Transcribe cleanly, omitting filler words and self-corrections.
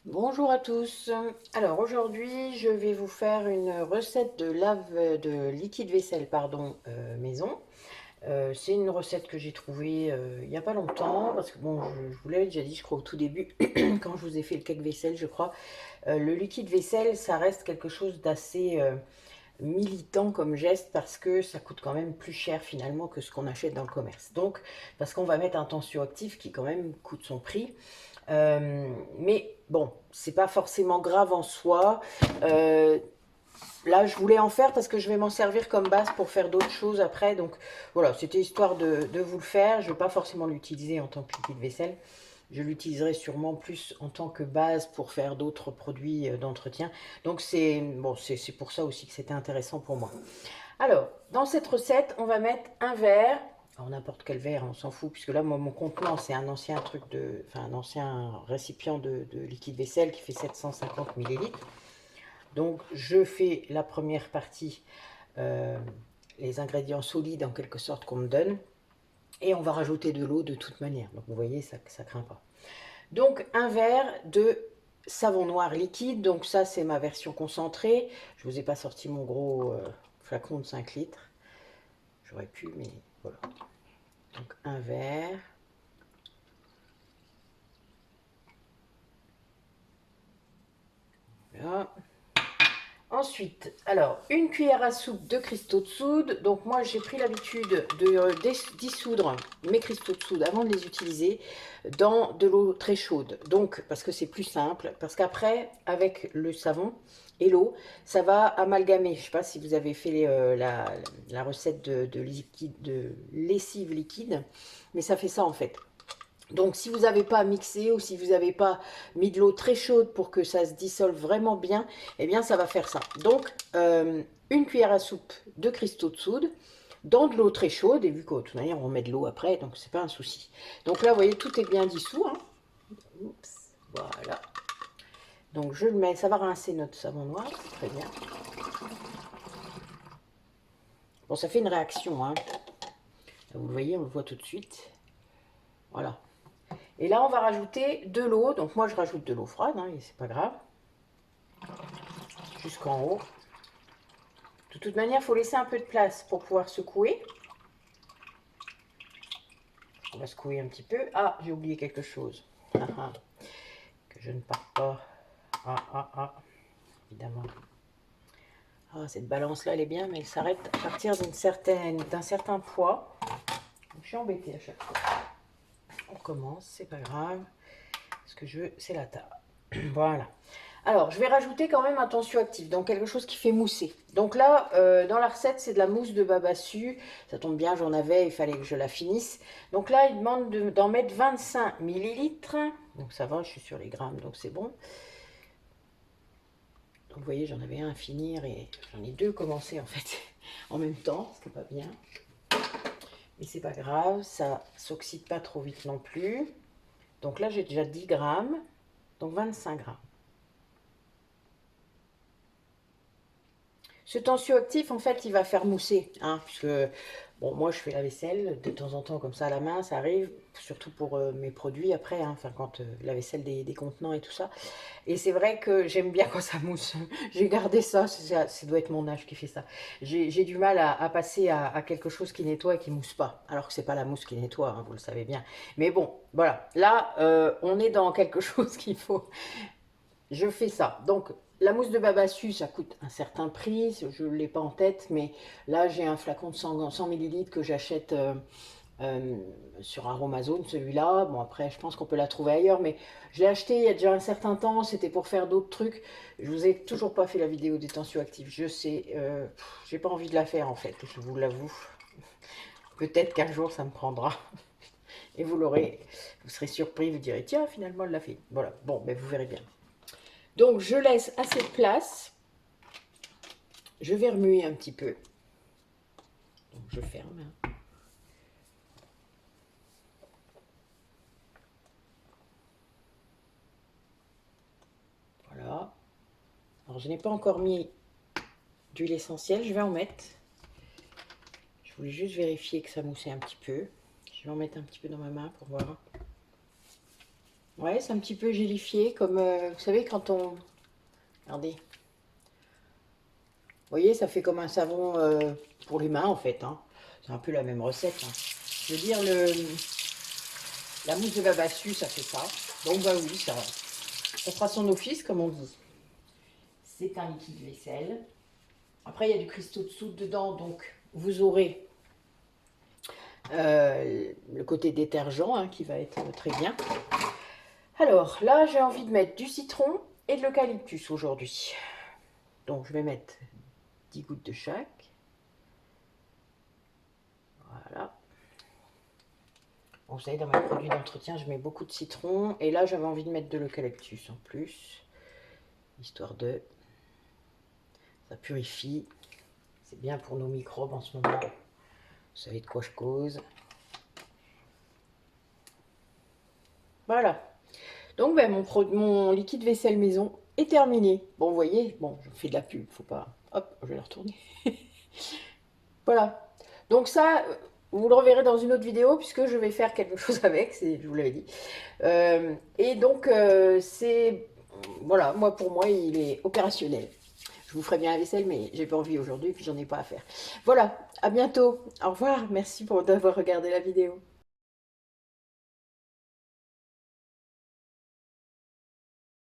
Bonjour à tous. Alors aujourd'hui, je vais vous faire une recette de liquide vaisselle maison. C'est une recette que j'ai trouvée il n'y a pas longtemps parce que bon, je vous l'avais déjà dit, je crois au tout début quand je vous ai fait le cake vaisselle, je crois. Le liquide vaisselle, ça reste quelque chose d'assez militant comme geste parce que ça coûte quand même plus cher finalement que ce qu'on achète dans le commerce. Donc, parce qu'on va mettre un tensioactif qui quand même coûte son prix. Mais bon, c'est pas forcément grave en soi. Euh, Là, je voulais en faire parce que je vais m'en servir comme base pour faire d'autres choses après. Donc voilà, c'était histoire de vous le faire. Je ne vais pas forcément l'utiliser en tant que liquide vaisselle. Je l'utiliserai sûrement plus en tant que base pour faire d'autres produits d'entretien. Donc c'est bon, c'est pour ça aussi que c'était intéressant pour moi. Alors, dans cette recette, on va mettre un verre. Alors, n'importe quel verre, on s'en fout, puisque là, moi, mon contenant, c'est un ancien enfin, un ancien récipient de liquide vaisselle qui fait 750 millilitres. Donc, je fais la première partie, euh, les ingrédients solides en quelque sorte qu'on me donne, et on va rajouter de l'eau de toute manière. Donc, vous voyez, ça ne craint pas. Donc, un verre de savon noir liquide. Donc, ça, c'est ma version concentrée. Je ne vous ai pas sorti mon gros flacon de 5 litres. J'aurais pu, mais voilà. Donc un verre. Là. Ensuite, alors, une cuillère à soupe de cristaux de soude. Donc moi, j'ai pris l'habitude de dissoudre mes cristaux de soude avant de les utiliser dans de l'eau très chaude. Donc, parce que c'est plus simple, parce qu'après, avec le savon et l'eau, ça va amalgamer. Je ne sais pas si vous avez fait la recette de lessive liquide, mais ça fait ça en fait. Donc, si vous n'avez pas mixé ou si vous n'avez pas mis de l'eau très chaude pour que ça se dissolve vraiment bien, eh bien, ça va faire ça. Donc, une cuillère à soupe de cristaux de soude dans de l'eau très chaude. Et vu qu'de toute manière, on met de l'eau après, donc c'est pas un souci. Donc là, vous voyez, tout est bien dissous. Hein. Oups, voilà. Donc, je le mets, ça va rincer notre savon noir, c'est très bien. Bon, ça fait une réaction. Hein. Vous le voyez, on le voit tout de suite. Voilà. Et là, on va rajouter de l'eau. Donc, moi, je rajoute de l'eau froide, hein, et c'est pas grave. Jusqu'en haut. De toute manière, il faut laisser un peu de place pour pouvoir secouer. On va secouer un petit peu. Ah, j'ai oublié quelque chose. Que je ne parte pas. Évidemment. Ah, cette balance-là, elle est bien, mais elle s'arrête à partir d'un certain poids. Donc, je suis embêtée à chaque fois. On commence, c'est pas grave. Ce que je veux, c'est la table. Voilà. Alors, je vais rajouter quand même un tensioactif, donc quelque chose qui fait mousser. Donc là, dans la recette, c'est de la mousse de babassu. Ça tombe bien, j'en avais, il fallait que je la finisse. Donc là, il demande d'en mettre 25 millilitres. Donc ça va, je suis sur les grammes, donc c'est bon. Donc vous voyez, j'en avais un à finir et j'en ai deux commencés en fait en même temps, c'est pas bien. Mais c'est pas grave, ça s'oxyde pas trop vite non plus. Donc là, j'ai déjà 10 grammes, donc 25 grammes. Ce tensioactif, en fait, il va faire mousser, hein, puisque, bon, moi, je fais la vaisselle de temps en temps comme ça à la main, ça arrive, surtout pour mes produits après, hein, enfin, quand la vaisselle des contenants et tout ça. Et c'est vrai que j'aime bien quand ça mousse. J'ai gardé ça, ça doit être mon âge qui fait ça. J'ai du mal à passer à quelque chose qui nettoie et qui mousse pas, alors que c'est pas la mousse qui nettoie, hein, vous le savez bien. Mais bon, voilà, là, on est dans quelque chose qu'il faut je fais ça. Donc, la mousse de babassu, ça coûte un certain prix. Je ne l'ai pas en tête, mais là, j'ai un flacon de 100 millilitres que j'achète euh, sur Aromazone, celui-là. Bon, après, je pense qu'on peut la trouver ailleurs, mais je l'ai acheté il y a déjà un certain temps. C'était pour faire d'autres trucs. Je vous ai toujours pas fait la vidéo des tensioactifs. Je sais, j'ai pas envie de la faire en fait, je vous l'avoue. Peut-être qu'un jour, ça me prendra. Et vous l'aurez, vous serez surpris, vous direz, tiens, finalement, elle l'a fait. Voilà, bon, ben, vous verrez bien. Donc je laisse assez de place. Je vais remuer un petit peu. Donc je ferme. Voilà. Alors je n'ai pas encore mis d'huile essentielle. Je vais en mettre. Je voulais juste vérifier que ça moussait un petit peu. Je vais en mettre un petit peu dans ma main pour voir. Ouais, c'est un petit peu gélifié, comme, vous savez, quand on... Regardez. Vous voyez, ça fait comme un savon pour les mains, en fait. Hein. C'est un peu la même recette. Hein. Je veux dire, la mousse de babassu, ça fait ça. Donc, bah oui, ça fera son office, comme on dit. C'est un liquide vaisselle. Après, il y a du cristaux de soude dedans, donc vous aurez le côté détergent hein, qui va être très bien. Alors, là, j'ai envie de mettre du citron et de l'eucalyptus aujourd'hui. Donc, je vais mettre 10 gouttes de chaque. Voilà. Bon, vous savez, dans mes produits d'entretien, je mets beaucoup de citron. Et là, j'avais envie de mettre de l'eucalyptus en plus. Histoire de... Ça purifie. C'est bien pour nos microbes en ce moment. Vous savez de quoi je cause. Voilà. Donc, ben, mon liquide vaisselle maison est terminé. Bon, vous voyez, bon, je fais de la pub, faut pas... Hop, je vais la retourner. Voilà. Donc ça, vous le reverrez dans une autre vidéo puisque je vais faire quelque chose avec, je vous l'avais dit. Et donc, c'est... Voilà, moi pour moi, il est opérationnel. Je vous ferai bien la vaisselle, mais j'ai pas envie aujourd'hui, puis j'en ai pas à faire. Voilà, à bientôt. Au revoir. Merci d'avoir regardé la vidéo.